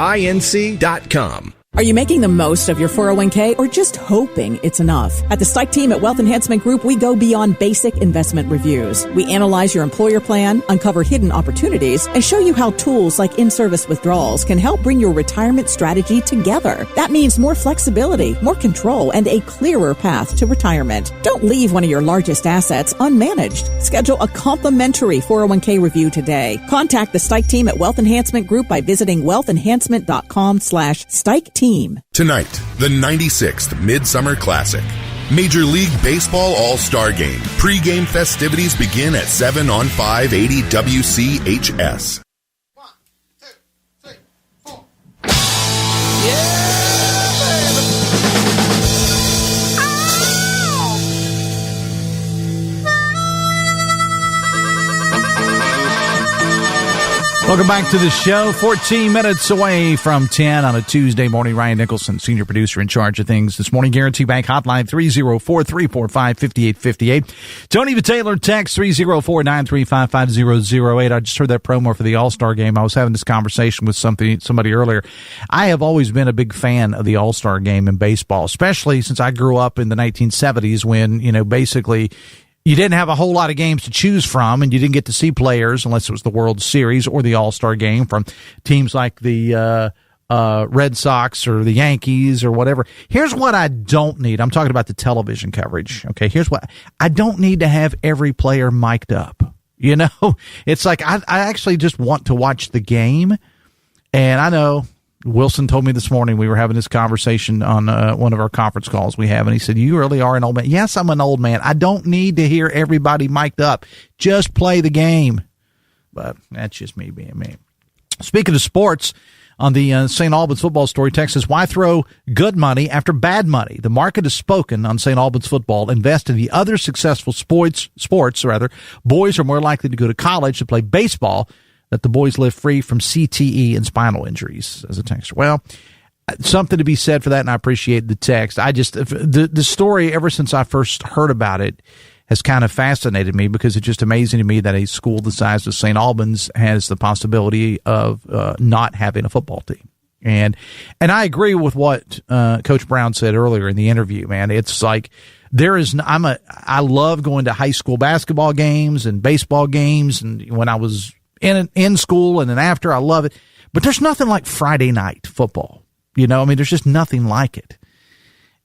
Are you making the most of your 401k or just hoping it's enough? At the Stike team at Wealth Enhancement Group, we go beyond basic investment reviews. We analyze your employer plan, uncover hidden opportunities, and show you how tools like in-service withdrawals can help bring your retirement strategy together. That means more flexibility, more control, and a clearer path to retirement. Don't leave one of your largest assets unmanaged. Schedule a complimentary 401k review today. Contact the Stike team at Wealth Enhancement Group by visiting wealthenhancement.com/Stike team. Tonight, the 96th Midsummer Classic. Major League Baseball All-Star Game. Pre-game festivities begin at 7 on 580 WCHS. 1, 2, 3, 4. Yeah! Welcome back to the show. 14 minutes away from 10 on a Tuesday morning. Ryan Nicholson, senior producer in charge of things this morning. Guarantee Bank hotline 304-345-5858. Tony the Taylor text 304-935-5008. I just heard that promo for the All-Star game. I was having this conversation with somebody earlier. I have always been a big fan of the All-Star game in baseball, especially since I grew up in the 1970s when, basically you didn't have a whole lot of games to choose from, and you didn't get to see players unless it was the World Series or the All-Star game from teams like the Red Sox or the Yankees or whatever. Here's what I don't need. I'm talking about the television coverage. Okay, here's what I don't need to have every player mic'd up. It's like I actually just want to watch the game, and I know Wilson told me this morning, we were having this conversation on one of our conference calls we have, and he said, "You really are an old man." Yes, I'm an old man. I don't need to hear everybody mic'd up. Just play the game. But that's just me being me. Speaking of sports, on the St. Albans football story. Text says, why throw good money after bad money? The market has spoken on St. Albans football. Invest in the other successful sports. Boys are more likely to go to college to play baseball, that the boys live free from CTE and spinal injuries, as a texter. Well, something to be said for that, and I appreciate the text. The story, ever since I first heard about it, has kind of fascinated me, because it's just amazing to me that a school the size of St. Albans has the possibility of not having a football team. And I agree with what Coach Brown said earlier in the interview, man. It's like I love going to high school basketball games and baseball games, and when I was in school and then after, I love it. But there's nothing like Friday night football. There's just nothing like it.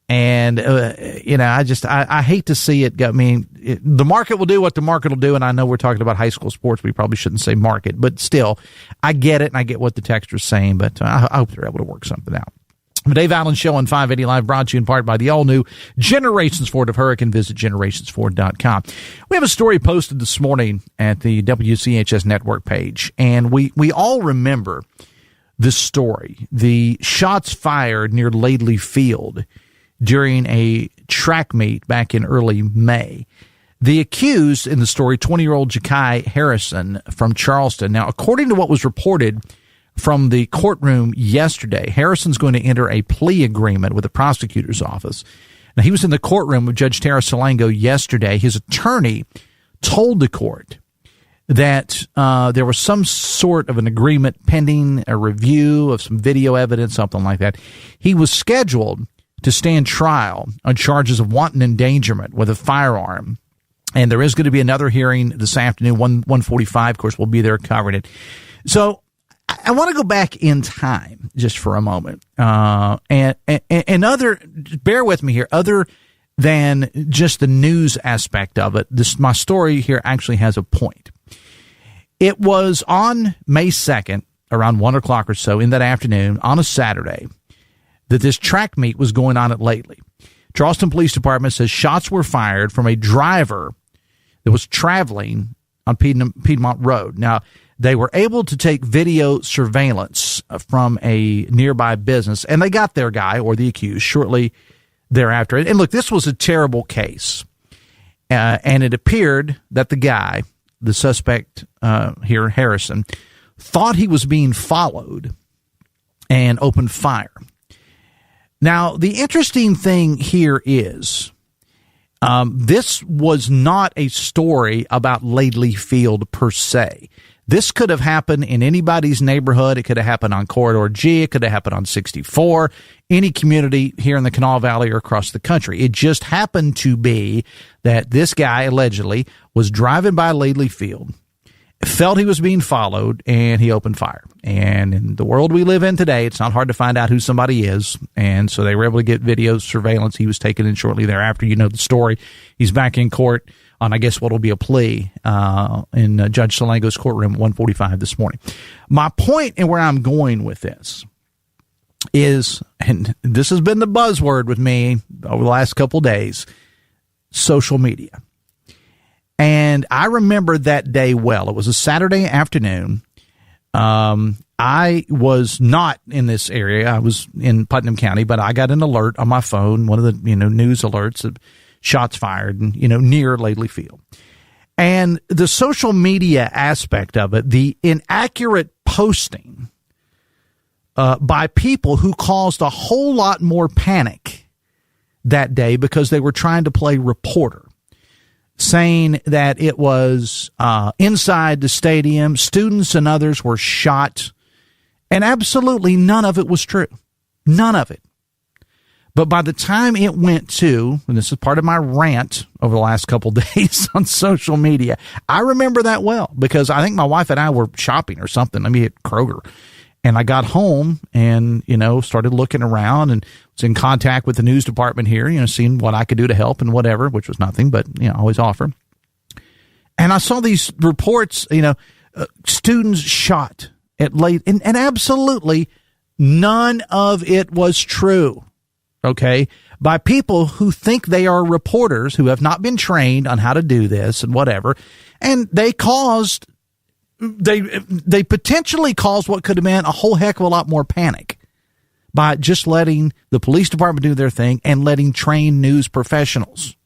And, I hate to see it go. The market will do what the market will do. And I know we're talking about high school sports. We probably shouldn't say market, but still, I get it. And I get what the texter's saying, but I hope they're able to work something out. The Dave Allen Show on 580 Live, brought to you in part by the all-new Generations Ford of Hurricane. Visit generationsford.com. We have a story posted this morning at the WCHS network page, and we all remember this story. The shots fired near Laidley Field during a track meet back in early May. The accused in the story, 20-year-old Ja'Kai Harrison from Charleston. Now, according to what was reported from the courtroom yesterday, Harrison's going to enter a plea agreement with the prosecutor's office. Now, he was in the courtroom with Judge Tara Salango yesterday. His attorney told the court that there was some sort of an agreement pending, a review of some video evidence, something like that. He was scheduled to stand trial on charges of wanton endangerment with a firearm. And there is going to be another hearing this afternoon, 1:45. Of course, we'll be there covering it. So I want to go back in time just for a moment. And bear with me here, other than just the news aspect of it, my story here actually has a point. It was on May 2nd, around 1 o'clock or so in that afternoon, on a Saturday, that this track meet was going on at Laidley. Charleston Police Department says shots were fired from a driver that was traveling on Piedmont Road. Now, they were able to take video surveillance from a nearby business, and they got their guy, or the accused, shortly thereafter. And look, this was a terrible case. And it appeared that the guy, the suspect here, Harrison, thought he was being followed and opened fire. Now, the interesting thing here is this was not a story about Laidley Field per se. This could have happened in anybody's neighborhood. It could have happened on Corridor G. It could have happened on 64, any community here in the Kanawha Valley or across the country. It just happened to be that this guy allegedly was driving by Laidley Field, felt he was being followed, and he opened fire. And in the world we live in today, it's not hard to find out who somebody is. And so they were able to get video surveillance. He was taken in shortly thereafter. You know the story. He's back in court on, I guess, what will be a plea in Judge Salango's courtroom at 1:45 this morning. My point and where I'm going with this is, and this has been the buzzword with me over the last couple of days, social media. And I remember that day well. It was a Saturday afternoon. I was not in this area. I was in Putnam County, but I got an alert on my phone, one of the news alerts of shots fired, near Laidley Field. And the social media aspect of it, the inaccurate posting by people who caused a whole lot more panic that day because they were trying to play reporter, saying that it was inside the stadium, students and others were shot, and absolutely none of it was true. None of it. But by the time it went to, and this is part of my rant over the last couple of days on social media, I remember that well because I think my wife and I were shopping or something. Let me hit Kroger. And I got home and, started looking around and was in contact with the news department here, seeing what I could do to help and whatever, which was nothing, but, always offer. And I saw these reports, students shot at late, and absolutely none of it was true. Okay, by people who think they are reporters who have not been trained on how to do this and whatever. And they caused they potentially caused what could have been a whole heck of a lot more panic by just letting the police department do their thing and letting trained news professionals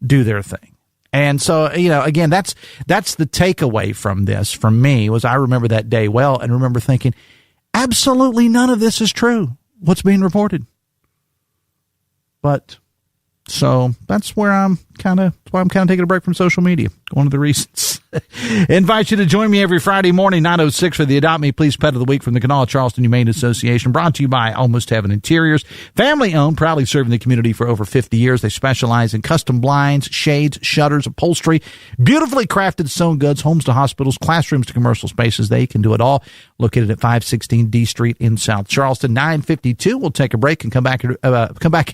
do their thing. And so, again, that's the takeaway from this, from me, was I remember that day well and remember thinking, absolutely none of this is true, what's being reported. But so that's where I'm kind of taking a break from social media. One of the reasons. Invite you to join me every Friday morning, 9:06 for the Adopt Me Please Pet of the Week from the Kanawha Charleston Humane Association, brought to you by Almost Heaven Interiors. Family owned, proudly serving the community for over 50 years. They specialize in custom blinds, shades, shutters, upholstery, beautifully crafted sewn goods, homes to hospitals, classrooms to commercial spaces. They can do it all. Located at 516 D Street in South Charleston. 9:52. We'll take a break and come back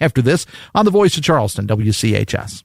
after this on the Voice of Charleston, WCHS.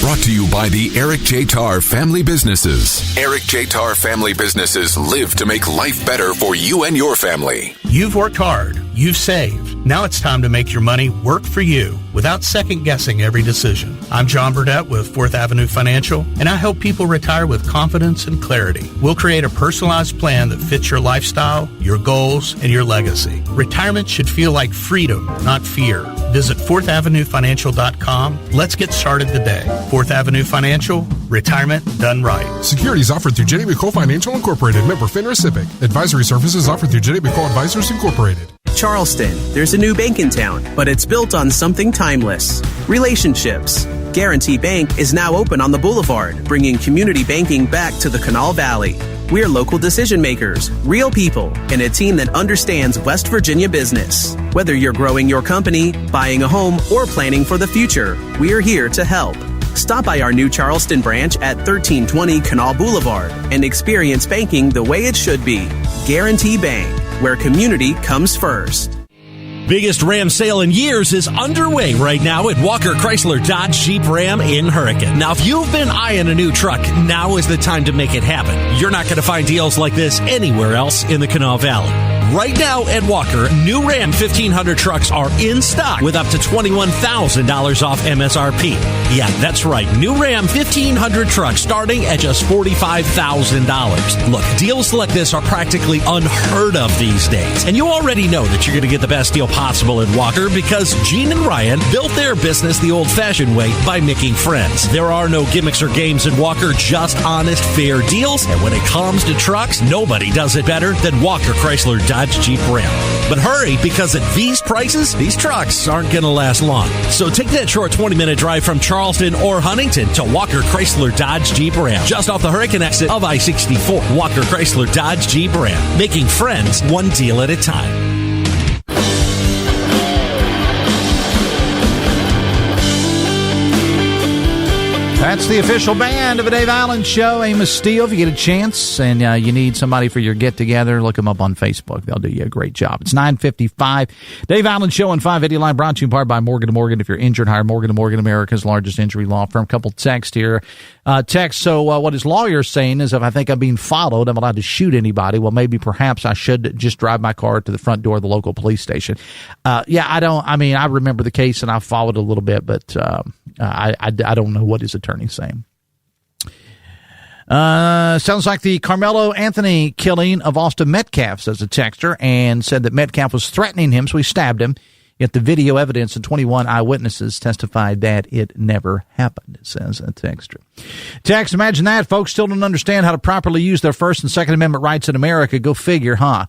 Brought to you by the Eric J. Tarr Family Businesses. Eric J. Tarr Family Businesses live to make life better for you and your family. You've worked hard. You've saved. Now it's time to make your money work for you without second-guessing every decision. I'm John Burdett with 4th Avenue Financial, and I help people retire with confidence and clarity. We'll create a personalized plan that fits your lifestyle, your goals, and your legacy. Retirement should feel like freedom, not fear. Visit 4thavenuefinancial.com. Let's get started today. 4th Avenue Financial, retirement done right. Securities offered through J.W. Cole Financial Incorporated, member FINRA SIPC. Advisory services offered through J.W. Cole Advisors Incorporated. Charleston, there's a new bank in town, but it's built on something timeless: relationships. Guarantee Bank is now open on the Boulevard, bringing community banking back to the Kanawha Valley. We're local decision makers, real people, and a team that understands West Virginia business. Whether you're growing your company, buying a home, or planning for the future, we're here to help. Stop by our new Charleston branch at 1320 Kanawha Boulevard and experience banking the way it should be. Guarantee Bank, where community comes first. Biggest Ram sale in years is underway right now at Walker Chrysler Dodge Jeep Ram in Hurricane. Now, if you've been eyeing a new truck, now is the time to make it happen. You're not going to find deals like this anywhere else in the Kanawha Valley. Right now at Walker, new Ram 1500 trucks are in stock with up to $21,000 off MSRP. Yeah, that's right. New Ram 1500 trucks starting at just $45,000. Look, deals like this are practically unheard of these days. And you already know that you're going to get the best deal possible at Walker because Gene and Ryan built their business the old-fashioned way by making friends. There are no gimmicks or games at Walker, just honest, fair deals. And when it comes to trucks, nobody does it better than Walker Chrysler Dodge Jeep Ram. But hurry, because at these prices, these trucks aren't going to last long. So take that short 20-minute drive from Charleston or Huntington to Walker Chrysler Dodge Jeep Ram, just off the Hurricane exit of I-64. Walker Chrysler Dodge Jeep Ram, making friends one deal at a time. That's the official band of the Dave Allen Show. Amos Steele, if you get a chance and you need somebody for your get-together, look them up on Facebook. They'll do you a great job. It's 9:55. Dave Allen Show on 580 Line, brought to you in part by Morgan & Morgan. If you're injured, hire Morgan & Morgan, America's largest injury law firm. Couple text here. So what his lawyer's saying is if I think I'm being followed, I'm allowed to shoot anybody. Well, maybe perhaps I should just drive my car to the front door of the local police station. I remember the case and I followed a little bit, but I don't know what his attorney's saying. Sounds like the Carmelo Anthony killing of Austin Metcalf, says a texter, and said that Metcalf was threatening him, so he stabbed him. Yet the video evidence and 21 eyewitnesses testified that it never happened, says a texter. Text, imagine that. Folks still don't understand how to properly use their First and Second Amendment rights in America. Go figure, huh?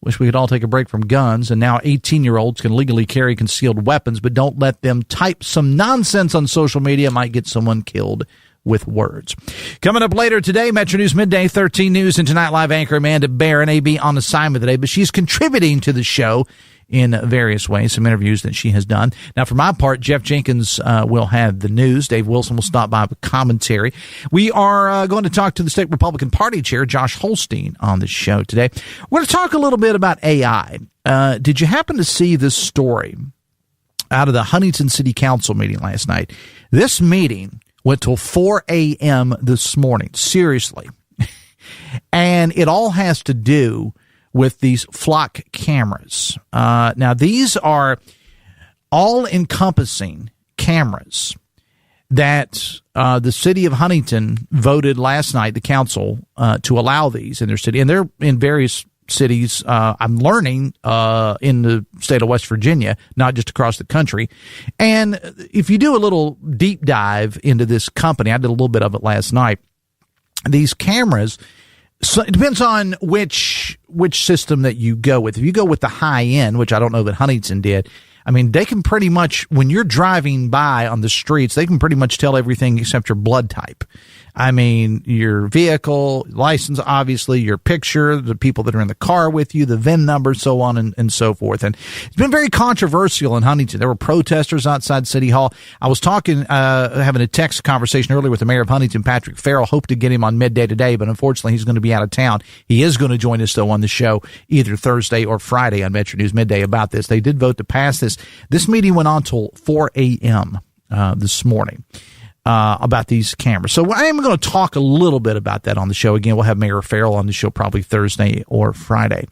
Wish we could all take a break from guns, and now 18-year-olds can legally carry concealed weapons, but don't let them type some nonsense on social media. It might get someone killed with words. Coming up later today, Metro News Midday, 13 News, and Tonight Live anchor Amanda Barron, AB on assignment today, but she's contributing to the show in various ways, some interviews that she has done. Now, for my part, Jeff Jenkins will have the news. Dave Wilson will stop by with commentary. We are going to talk to the state Republican Party chair, Josh Holstein, on the show today. We're going to talk a little bit about AI. Did you happen to see this story out of the Huntington City Council meeting last night? This meeting went till 4 a.m. this morning. Seriously. And it all has to do with these flock cameras. Now, these are all-encompassing cameras that the city of Huntington voted last night, the council, to allow these in their city. And they're in various cities, I'm learning, in the state of West Virginia, not just across the country. And if you do a little deep dive into this company, I did a little bit of it last night, these cameras, so it depends on which system that you go with. If you go with the high end, which I don't know that Huntington did, I mean, they can pretty much, when you're driving by on the streets, they can pretty much tell everything except your blood type. I mean, your vehicle, license, obviously, your picture, the people that are in the car with you, the VIN number, so on and so forth. And it's been very controversial in Huntington. There were protesters outside City Hall. I was talking, having a text conversation earlier with the mayor of Huntington, Patrick Farrell. Hope to get him on midday today, but unfortunately, he's going to be out of town. He is going to join us, though, on the show either Thursday or Friday on Metro News Midday about this. They did vote to pass this. This meeting went on till 4 a.m. This morning. About these cameras. So I am going to talk a little bit about that on the show. Again, we'll have Mayor Farrell on the show probably Thursday or Friday.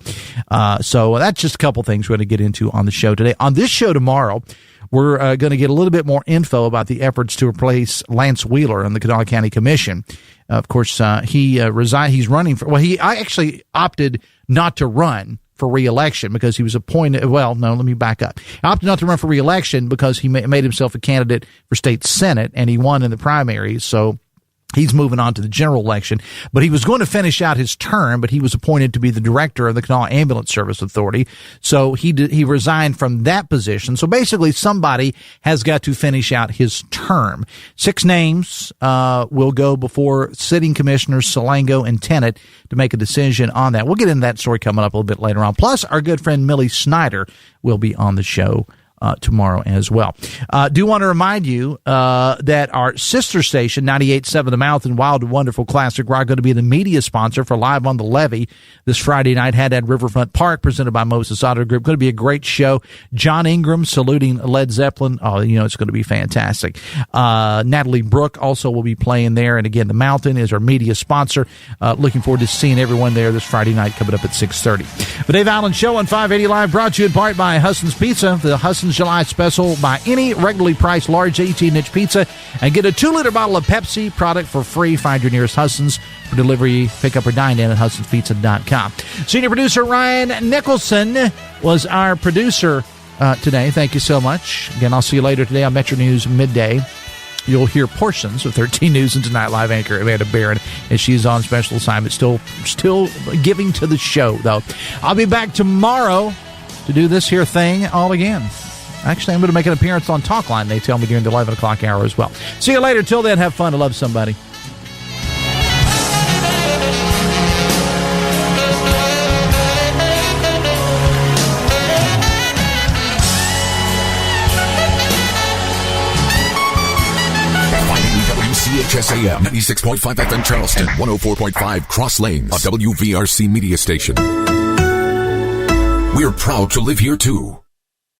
So that's just a couple things we're going to get into on the show today. On this show tomorrow, we're going to get a little bit more info about the efforts to replace Lance Wheeler on the Kanawha County Commission. Of course, he resigned. He's running for, I actually opted not to run for re-election because he was appointed. Well, no, let me back up. He opted not to run for re-election because he made himself a candidate for state senate and he won in the primaries. So he's moving on to the general election, but he was going to finish out his term, but he was appointed to be the director of the Kanawha Ambulance Service Authority. So he resigned from that position. So basically somebody has got to finish out his term. 6 names, will go before sitting commissioners Salango and Tennant to make a decision on that. We'll get into that story coming up a little bit later on. Plus our good friend Millie Snyder will be on the show tomorrow as well. Do want to remind you that our sister station, 98.7 The Mouth and Wild and Wonderful Classic Rock, going to be the media sponsor for Live on the Levee this Friday night, Haddad Riverfront Park, presented by Moses Auto Group. Going to be a great show. John Ingram saluting Led Zeppelin. Oh, it's going to be fantastic. Natalie Brooke also will be playing there. And again, the Mountain is our media sponsor. Looking forward to seeing everyone there this Friday night coming up at 6:30. The Dave Allen Show on 580 Live, brought to you in part by Husson's Pizza. The Husson's July special: buy any regularly priced large 18-inch pizza and get a 2-liter bottle of Pepsi product for free. Find your nearest Husson's for delivery, pick up, or dine in at HussonsPizza.com. Senior producer Ryan Nicholson was our producer today. Thank you so much. Again, I'll see you later today on Metro News Midday. You'll hear portions of 13 News and Tonight Live anchor Amanda Barron as she's on special assignment. Still giving to the show, though. I'll be back tomorrow to do this here thing all again. Actually, I'm going to make an appearance on Talk Line, they tell me, during the 11 o'clock hour as well. See you later. Till then, have fun and love somebody. WCHS AM 96.5 FM Charleston, 104.5 Cross Lanes, a WVRC media station. We're proud to live here too.